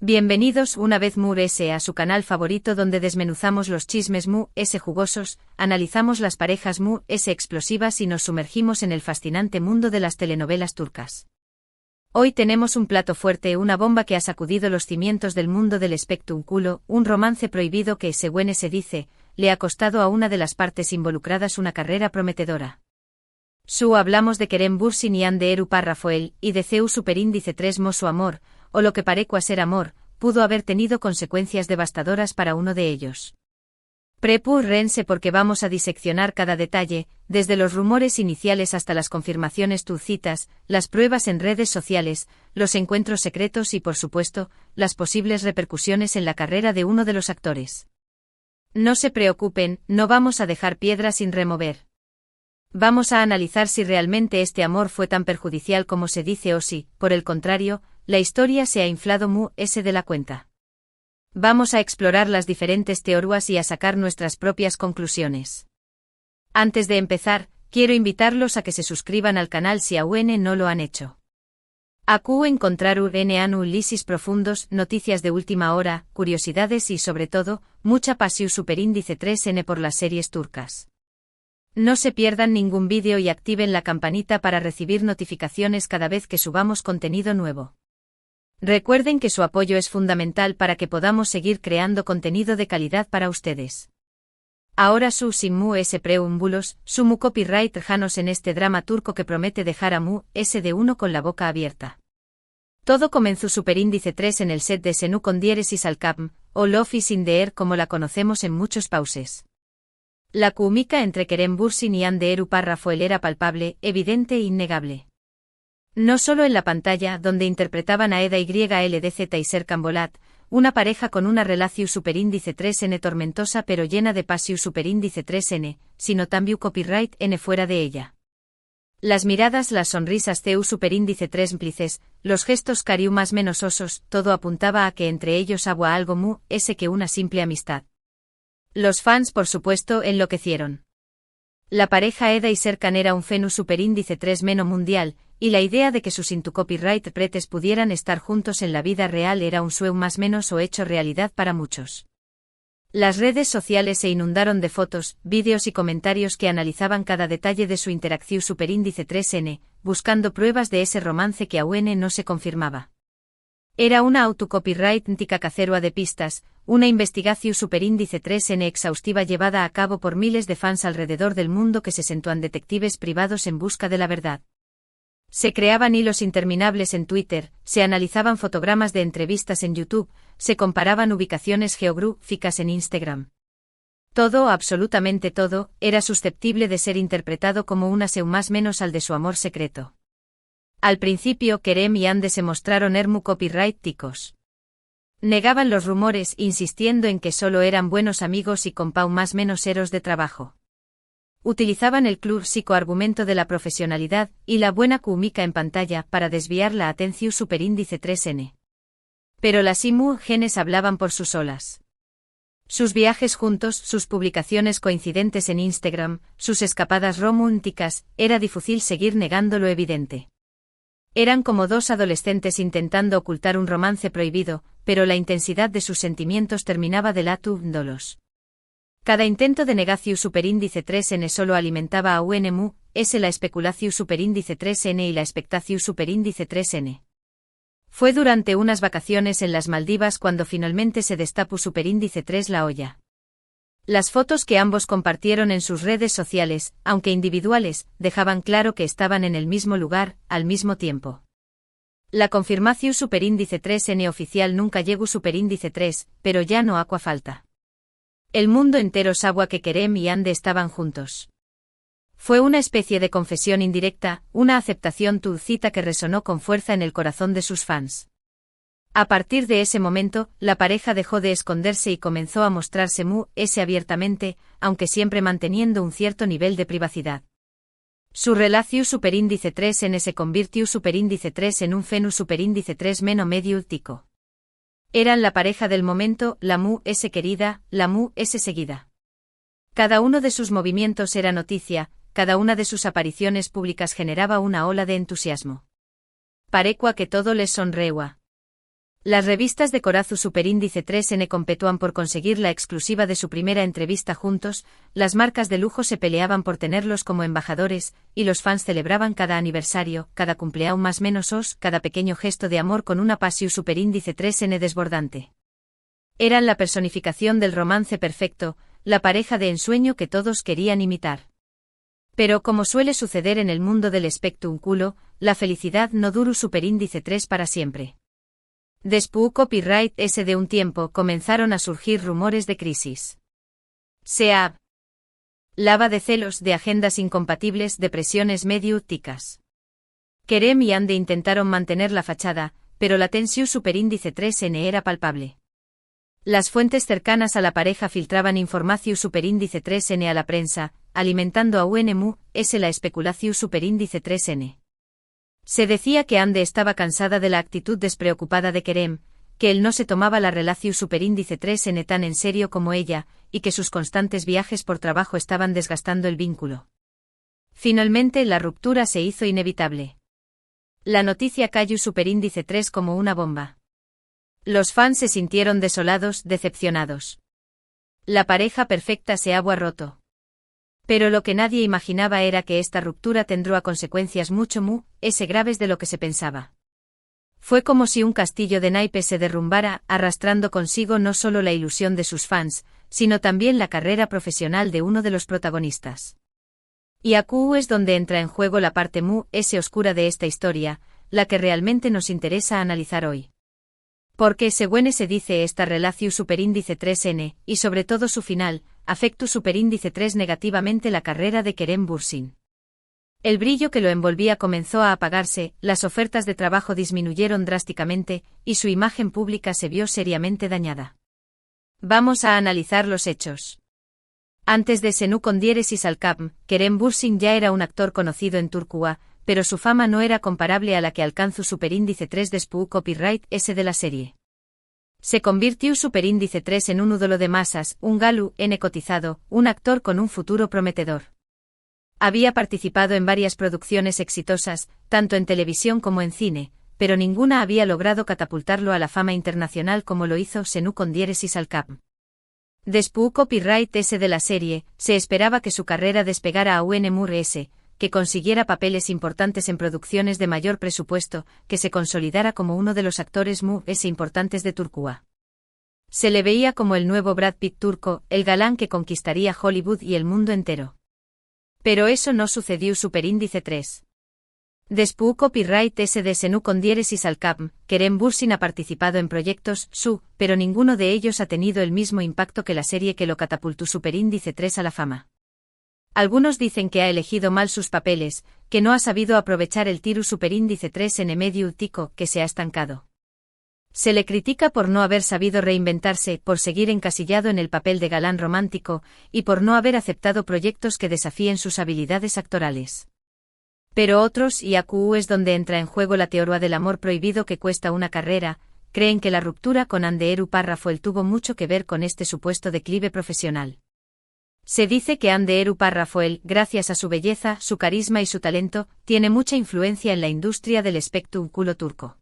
Bienvenidos una vez Mu S a su canal favorito donde desmenuzamos los chismes Mu S jugosos, analizamos las parejas Mu S explosivas y nos sumergimos en el fascinante mundo de las telenovelas turcas. Hoy tenemos un plato fuerte, una bomba que ha sacudido los cimientos del mundo del espectáculo, un romance prohibido que, según se dice, le ha costado a una de las partes involucradas una carrera prometedora. Hablamos de Kerem Bürsin y Hande Erupar Rafael, y de Ceu Superíndice 3 Su amor, o lo que parecía ser amor, pudo haber tenido consecuencias devastadoras para uno de ellos. Prepárense porque vamos a diseccionar cada detalle, desde los rumores iniciales hasta las confirmaciones turcitas, las pruebas en redes sociales, los encuentros secretos y, por supuesto, las posibles repercusiones en la carrera de uno de los actores. No se preocupen, no vamos a dejar piedra sin remover. Vamos a analizar si realmente este amor fue tan perjudicial como se dice o si, por el contrario, la historia se ha inflado Mu S de la cuenta. Vamos a explorar las diferentes teorías y a sacar nuestras propias conclusiones. Antes de empezar, quiero invitarlos a que se suscriban al canal si aún no lo han hecho. Aquí encontrarán análisis profundos, noticias de última hora, curiosidades y sobre todo, mucha pasión superíndice 3N por las series turcas. No se pierdan ningún vídeo y activen la campanita para recibir notificaciones cada vez que subamos contenido nuevo. Recuerden que su apoyo es fundamental para que podamos seguir creando contenido de calidad para ustedes. Ahora sin Mu S preúmbulos, Mu copyright Janos en este drama turco que promete dejar a Mu S de uno con la boca abierta. Todo comenzó superíndice 3 en el set de Senu con diéresis al Capm, o Love is in the air como la conocemos en muchos pauses. La química entre Kerem Bürsin y Hande Erupar Rafael era palpable, evidente e innegable. No solo en la pantalla, donde interpretaban a Eda YLDZ y Serkan Bolat, una pareja con una relación superíndice 3N tormentosa pero llena de pasión superíndice 3N, sino también copyright N fuera de ella. Las miradas, las sonrisas Ceu superíndice 3 cómplices, los gestos cariu más menos osos, todo apuntaba a que entre ellos había algo Mu S que una simple amistad. Los fans, por supuesto, enloquecieron. La pareja Eda y Serkan era un fenómeno superíndice 3 mundial, y la idea de que sus into copyright pretes pudieran estar juntos en la vida real era un sueño más menos o hecho realidad para muchos. Las redes sociales se inundaron de fotos, vídeos y comentarios que analizaban cada detalle de su interacción superíndice 3N, buscando pruebas de ese romance que aún no se confirmaba. Era una autocopyright cacerua de pistas, una investigación superíndice 3N exhaustiva llevada a cabo por miles de fans alrededor del mundo que se sentúan detectives privados en busca de la verdad. Se creaban hilos interminables en Twitter, se analizaban fotogramas de entrevistas en YouTube, se comparaban ubicaciones geográficas en Instagram. Todo, absolutamente todo, era susceptible de ser interpretado como una seu más menos al de su amor secreto. Al principio Kerem y Hande se mostraron muy copyrighticos. Negaban los rumores, insistiendo en que solo eran buenos amigos y con más menos eros de trabajo. Utilizaban el clásico argumento de la profesionalidad y la buena química en pantalla para desviar la atención superíndice 3N. Pero las imágenes hablaban por sus solas. Sus viajes juntos, sus publicaciones coincidentes en Instagram, sus escapadas románticas, era difícil seguir negando lo evidente. Eran como dos adolescentes intentando ocultar un romance prohibido, pero la intensidad de sus sentimientos terminaba delatándolos. Cada intento de negación superíndice 3N solo alimentaba a Mu S la especulación superíndice 3N y la expectación superíndice 3N. Fue durante unas vacaciones en las Maldivas cuando finalmente se destapó superíndice 3 la olla. Las fotos que ambos compartieron en sus redes sociales, aunque individuales, dejaban claro que estaban en el mismo lugar, al mismo tiempo. La confirmación superíndice 3N oficial nunca llegó superíndice 3, pero ya no aqua falta. El mundo entero sabía que Kerem y Hande estaban juntos. Fue una especie de confesión indirecta, una aceptación tácita que resonó con fuerza en el corazón de sus fans. A partir de ese momento, la pareja dejó de esconderse y comenzó a mostrarse Mu S abiertamente, aunque siempre manteniendo un cierto nivel de privacidad. Su relación superíndice 3N se convirtió superíndice 3 en un fenómeno superíndice 3 medio últico. Eran la pareja del momento, la Mu S querida, la Mu S seguida. Cada uno de sus movimientos era noticia, cada una de sus apariciones públicas generaba una ola de entusiasmo. Parecua que todo les sonreía. Las revistas de Corazu Superíndice 3N competúan por conseguir la exclusiva de su primera entrevista juntos, las marcas de lujo se peleaban por tenerlos como embajadores, y los fans celebraban cada aniversario, cada cumpleaños más menos os, cada pequeño gesto de amor con una pasión Superíndice 3N desbordante. Eran la personificación del romance perfecto, la pareja de ensueño que todos querían imitar. Pero como suele suceder en el mundo del espectáculo, la felicidad no duró Superíndice 3 para siempre. Después copyright ese de un tiempo comenzaron a surgir rumores de crisis. Se hablaba de celos, de agendas incompatibles, de presiones mediáticas. Kerem y Ande intentaron mantener la fachada, pero la tensión Superíndice 3N era palpable. Las fuentes cercanas a la pareja filtraban información Superíndice 3N a la prensa, alimentando a UNMU-S la especulación Superíndice 3N. Se decía que Ande estaba cansada de la actitud despreocupada de Kerem, que él no se tomaba la relación Superíndice 3N tan en serio como ella, y que sus constantes viajes por trabajo estaban desgastando el vínculo. Finalmente la ruptura se hizo inevitable. La noticia cayó Superíndice 3 como una bomba. Los fans se sintieron desolados, decepcionados. La pareja perfecta se había roto. Pero lo que nadie imaginaba era que esta ruptura tendría consecuencias mucho más graves de lo que se pensaba. Fue como si un castillo de naipes se derrumbara, arrastrando consigo no solo la ilusión de sus fans, sino también la carrera profesional de uno de los protagonistas. Y aquí es donde entra en juego la parte oscura de esta historia, la que realmente nos interesa analizar hoy. Porque según se dice esta relación Superíndice 3N, y sobre todo su final, afectó Superíndice 3 negativamente la carrera de Kerem Bürsin. El brillo que lo envolvía comenzó a apagarse, las ofertas de trabajo disminuyeron drásticamente, y su imagen pública se vio seriamente dañada. Vamos a analizar los hechos. Antes de Senu con diéresis al Capm, Kerem Bürsin ya era un actor conocido en Turquía, pero su fama no era comparable a la que alcanzó Superíndice 3 después copyright ese de la serie. Se convirtió Superíndice 3 en un ídolo de masas, un galu cotizado, un actor con un futuro prometedor. Había participado en varias producciones exitosas, tanto en televisión como en cine, pero ninguna había logrado catapultarlo a la fama internacional como lo hizo Senu con diéresis al Capm. Después copyright ese de la serie, se esperaba que su carrera despegara a UNMUR-S, que consiguiera papeles importantes en producciones de mayor presupuesto, que se consolidara como uno de los actores MUS importantes de Turquía. Se le veía como el nuevo Brad Pitt turco, el galán que conquistaría Hollywood y el mundo entero. Pero eso no sucedió Superíndice 3. Después copyright ese de Senu con diéresis al Capm, Kerem Bürsin ha participado en proyectos pero ninguno de ellos ha tenido el mismo impacto que la serie que lo catapultó Superíndice 3 a la fama. Algunos dicen que ha elegido mal sus papeles, que no ha sabido aprovechar el tiro Superíndice 3 en medio tico, que se ha estancado. Se le critica por no haber sabido reinventarse, por seguir encasillado en el papel de galán romántico, y por no haber aceptado proyectos que desafíen sus habilidades actorales. Pero otros, y aquí es donde entra en juego la teoría del amor prohibido que cuesta una carrera, creen que la ruptura con Hande Erçel tuvo mucho que ver con este supuesto declive profesional. Se dice que Hande Erçel, gracias a su belleza, su carisma y su talento, tiene mucha influencia en la industria del espectáculo turco.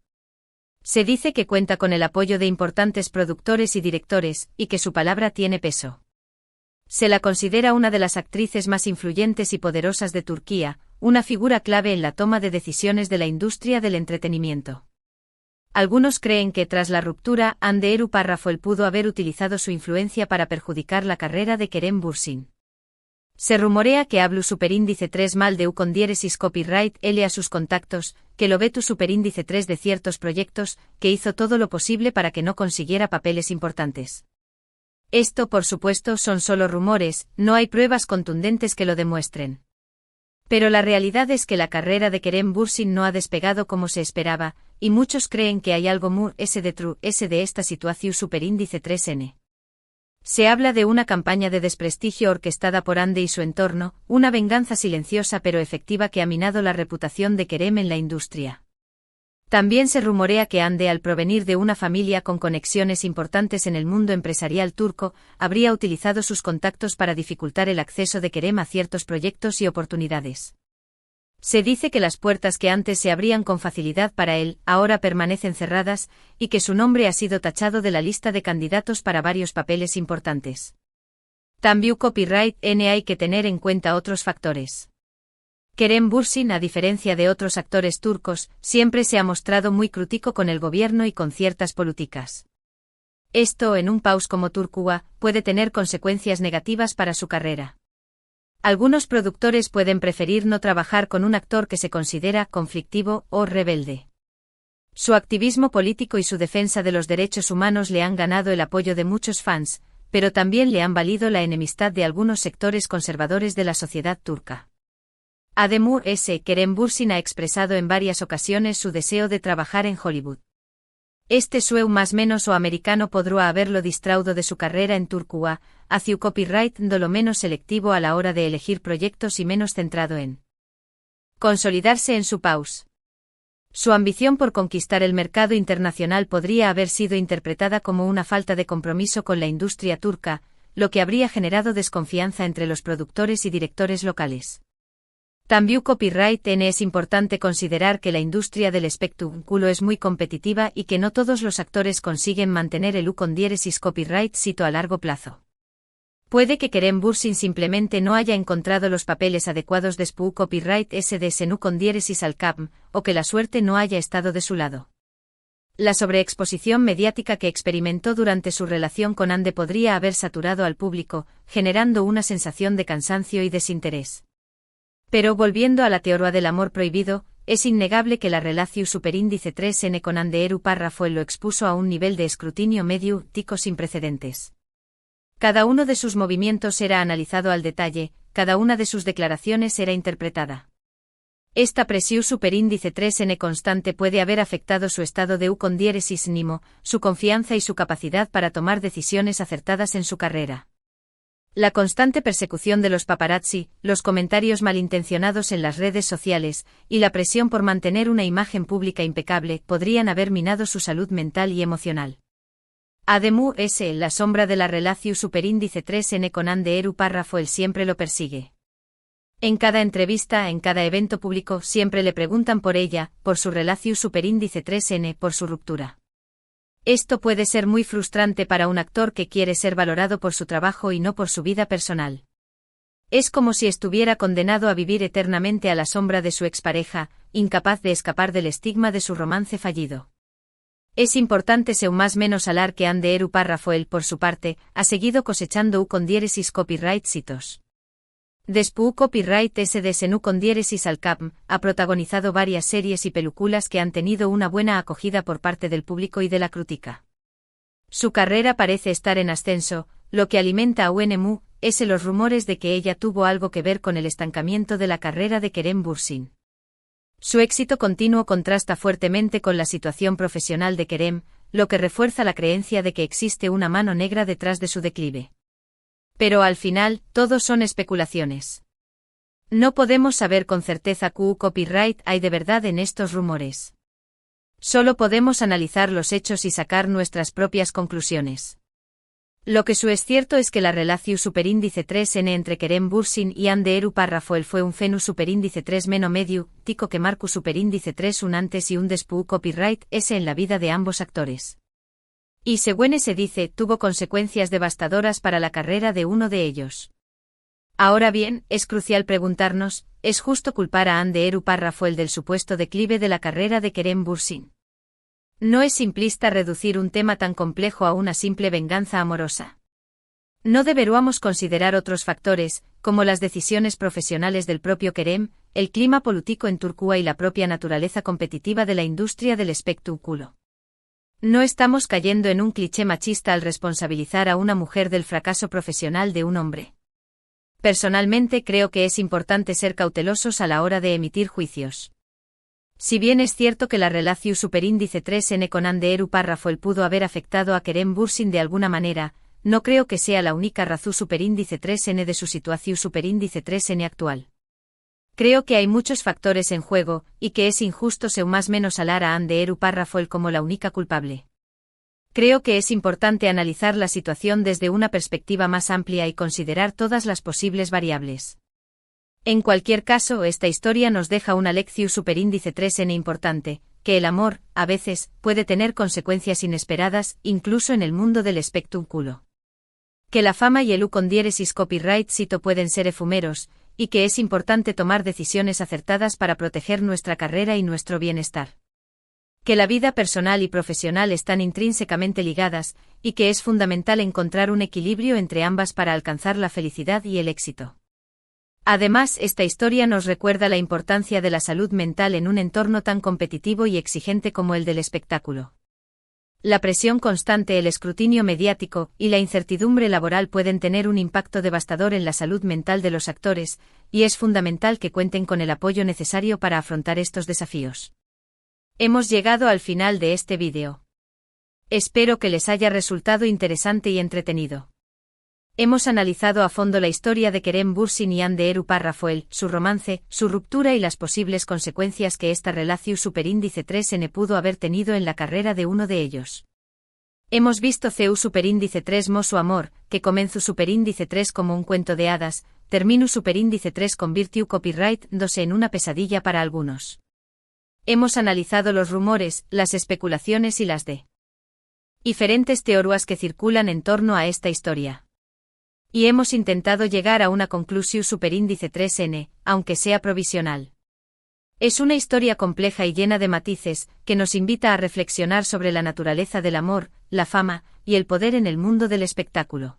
Se dice que cuenta con el apoyo de importantes productores y directores, y que su palabra tiene peso. Se la considera una de las actrices más influyentes y poderosas de Turquía, una figura clave en la toma de decisiones de la industria del entretenimiento. Algunos creen que tras la ruptura, Hande Erçel pudo haber utilizado su influencia para perjudicar la carrera de Kerem Bürsin. Se rumorea que hablo Superíndice 3 mal de con diéresis copyright L a sus contactos, que lo ve tu Superíndice 3 de ciertos proyectos, que hizo todo lo posible para que no consiguiera papeles importantes. Esto por supuesto son solo rumores, no hay pruebas contundentes que lo demuestren. Pero la realidad es que la carrera de Kerem Bürsin no ha despegado como se esperaba, y muchos creen que hay algo muy true de esta situación Superíndice 3N. Se habla de una campaña de desprestigio orquestada por Hande y su entorno, una venganza silenciosa pero efectiva que ha minado la reputación de Kerem en la industria. También se rumorea que Hande, al provenir de una familia con conexiones importantes en el mundo empresarial turco, habría utilizado sus contactos para dificultar el acceso de Kerem a ciertos proyectos y oportunidades. Se dice que las puertas que antes se abrían con facilidad para él, ahora permanecen cerradas, y que su nombre ha sido tachado de la lista de candidatos para varios papeles importantes. También copyright N hay que tener en cuenta otros factores. Kerem Bürsin, a diferencia de otros actores turcos, siempre se ha mostrado muy crítico con el gobierno y con ciertas políticas. Esto, en un país como Turquía, puede tener consecuencias negativas para su carrera. Algunos productores pueden preferir no trabajar con un actor que se considera conflictivo o rebelde. Su activismo político y su defensa de los derechos humanos le han ganado el apoyo de muchos fans, pero también le han valido la enemistad de algunos sectores conservadores de la sociedad turca. Además, Kerem Bürsin ha expresado en varias ocasiones su deseo de trabajar en Hollywood. Este sueu más menos o americano podrá haberlo distraído de su carrera en Turquía, hacia copyright lo menos selectivo a la hora de elegir proyectos y menos centrado en consolidarse en su país. Su ambición por conquistar el mercado internacional podría haber sido interpretada como una falta de compromiso con la industria turca, lo que habría generado desconfianza entre los productores y directores locales. También copyright N es importante considerar que la industria del espectáculo es muy competitiva y que no todos los actores consiguen mantener el con diéresis copyright sito a largo plazo. Puede que Kerem Bürsin simplemente no haya encontrado los papeles adecuados de su copyright SDS con diéresis al CAPM, o que la suerte no haya estado de su lado. La sobreexposición mediática que experimentó durante su relación con Ande podría haber saturado al público, generando una sensación de cansancio y desinterés. Pero volviendo a la teoría del amor prohibido, es innegable que la relación superíndice 3N con Anderu Parrafoel lo expuso a un nivel de escrutinio mediático sin precedentes. Cada uno de sus movimientos era analizado al detalle, cada una de sus declaraciones era interpretada. Esta presión superíndice 3N constante puede haber afectado su estado de con diéresis nimo, su confianza y su capacidad para tomar decisiones acertadas en su carrera. La constante persecución de los paparazzi, los comentarios malintencionados en las redes sociales, y la presión por mantener una imagen pública impecable podrían haber minado su salud mental y emocional. Además, la sombra de la relación superíndice 3N con Anderu Parrafoel siempre lo persigue. En cada entrevista, en cada evento público, siempre le preguntan por ella, por su relación superíndice 3N, por su ruptura. Esto puede ser muy frustrante para un actor que quiere ser valorado por su trabajo y no por su vida personal. Es como si estuviera condenado a vivir eternamente a la sombra de su expareja, incapaz de escapar del estigma de su romance fallido. Es importante seu más menos hablar que Anderu Parrafoel, por su parte, ha seguido cosechando con diéresis copyright citos. Después copyright SDS con diéresis al CAPM, ha protagonizado varias series y películas que han tenido una buena acogida por parte del público y de la crítica. Su carrera parece estar en ascenso, lo que alimenta a UNMU, los rumores de que ella tuvo algo que ver con el estancamiento de la carrera de Kerem Bürsin. Su éxito continuo contrasta fuertemente con la situación profesional de Kerem, lo que refuerza la creencia de que existe una mano negra detrás de su declive. Pero al final, todo son especulaciones. No podemos saber con certeza qué copyright hay de verdad en estos rumores. Solo podemos analizar los hechos y sacar nuestras propias conclusiones. Lo que es cierto es que la relación superíndice 3N entre Kerem Bürsin y Anderu Parrafoel fue un fenú superíndice 3 menos medio, tico que marcó superíndice 3 un antes y un después copyright en la vida de ambos actores. Y según se dice, tuvo consecuencias devastadoras para la carrera de uno de ellos. Ahora bien, es crucial preguntarnos, ¿es justo culpar a Anderu Parrafoel del supuesto declive de la carrera de Kerem Bürsin? No es simplista reducir un tema tan complejo a una simple venganza amorosa. No deberíamos considerar otros factores, como las decisiones profesionales del propio Kerem, el clima político en Turquía y la propia naturaleza competitiva de la industria del espectáculo. No estamos cayendo en un cliché machista al responsabilizar a una mujer del fracaso profesional de un hombre. Personalmente creo que es importante ser cautelosos a la hora de emitir juicios. Si bien es cierto que la relación superíndice 3N con Anderu Parrafoel pudo haber afectado a Kerem Bürsin de alguna manera, no creo que sea la única razón superíndice 3N de su situación superíndice 3N actual. Creo que hay muchos factores en juego, y que es injusto seu más menos hablar a Anderu Parrafoel como la única culpable. Creo que es importante analizar la situación desde una perspectiva más amplia y considerar todas las posibles variables. En cualquier caso, esta historia nos deja una lección superíndice 3n importante, que el amor, a veces, puede tener consecuencias inesperadas, incluso en el mundo del espectáculo. Que la fama y el condieresis copyright sito pueden ser efímeros, y que es importante tomar decisiones acertadas para proteger nuestra carrera y nuestro bienestar. Que la vida personal y profesional están intrínsecamente ligadas, y que es fundamental encontrar un equilibrio entre ambas para alcanzar la felicidad y el éxito. Además, esta historia nos recuerda la importancia de la salud mental en un entorno tan competitivo y exigente como el del espectáculo. La presión constante, el escrutinio mediático y la incertidumbre laboral pueden tener un impacto devastador en la salud mental de los actores, y es fundamental que cuenten con el apoyo necesario para afrontar estos desafíos. Hemos llegado al final de este vídeo. Espero que les haya resultado interesante y entretenido. Hemos analizado a fondo la historia de Kerem Bürsin y Hande Rafael, su romance, su ruptura y las posibles consecuencias que esta relación superíndice 3n pudo haber tenido en la carrera de uno de ellos. Hemos visto CU superíndice 3 su amor, que comenzó superíndice 3 como un cuento de hadas, terminó superíndice 3 convirtió copyright 2 en una pesadilla para algunos. Hemos analizado los rumores, las especulaciones y las diferentes teorías que circulan en torno a esta historia. Y hemos intentado llegar a una conclusión superíndice 3n, aunque sea provisional. Es una historia compleja y llena de matices, que nos invita a reflexionar sobre la naturaleza del amor, la fama, y el poder en el mundo del espectáculo.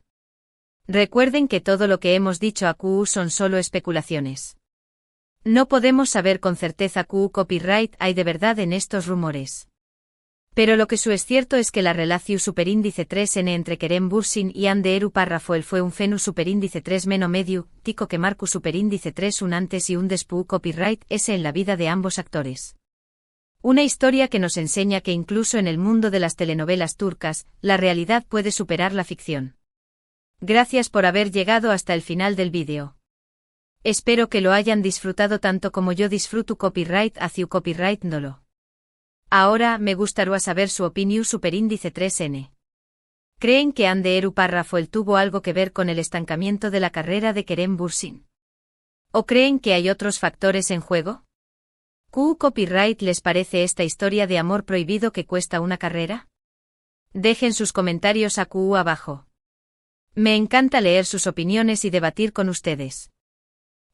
Recuerden que todo lo que hemos dicho aquí son solo especulaciones. No podemos saber con certeza qué copyright hay de verdad en estos rumores. Pero lo que es cierto es que la relación superíndice 3n entre Kerem Bürsin y Hande Rafael fue un fenómeno superíndice 3 medio, tico que marcó superíndice 3 un antes y un después copyright en la vida de ambos actores. Una historia que nos enseña que incluso en el mundo de las telenovelas turcas, la realidad puede superar la ficción. Gracias por haber llegado hasta el final del vídeo. Espero que lo hayan disfrutado tanto como yo disfruto copyright hacia copyright nolo. Ahora me gustaría saber su opinión superíndice 3n. ¿Creen que Hande Rafael tuvo algo que ver con el estancamiento de la carrera de Kerem Bürsin? ¿O creen que hay otros factores en juego? ¿Qué copyright les parece esta historia de amor prohibido que cuesta una carrera? Dejen sus comentarios aquí abajo. Me encanta leer sus opiniones y debatir con ustedes.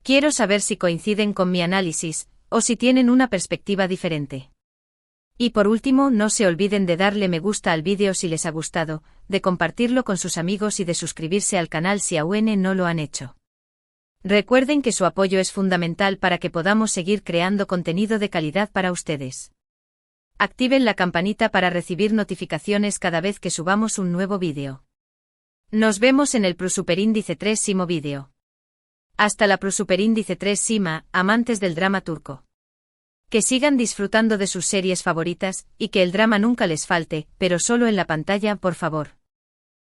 Quiero saber si coinciden con mi análisis, o si tienen una perspectiva diferente. Y por último, no se olviden de darle me gusta al vídeo si les ha gustado, de compartirlo con sus amigos y de suscribirse al canal si aún no lo han hecho. Recuerden que su apoyo es fundamental para que podamos seguir creando contenido de calidad para ustedes. Activen la campanita para recibir notificaciones cada vez que subamos un nuevo vídeo. Nos vemos en el superíndice 3 vídeo. Hasta la superíndice 3 amantes del drama turco. Que sigan disfrutando de sus series favoritas, y que el drama nunca les falte, pero solo en la pantalla, por favor.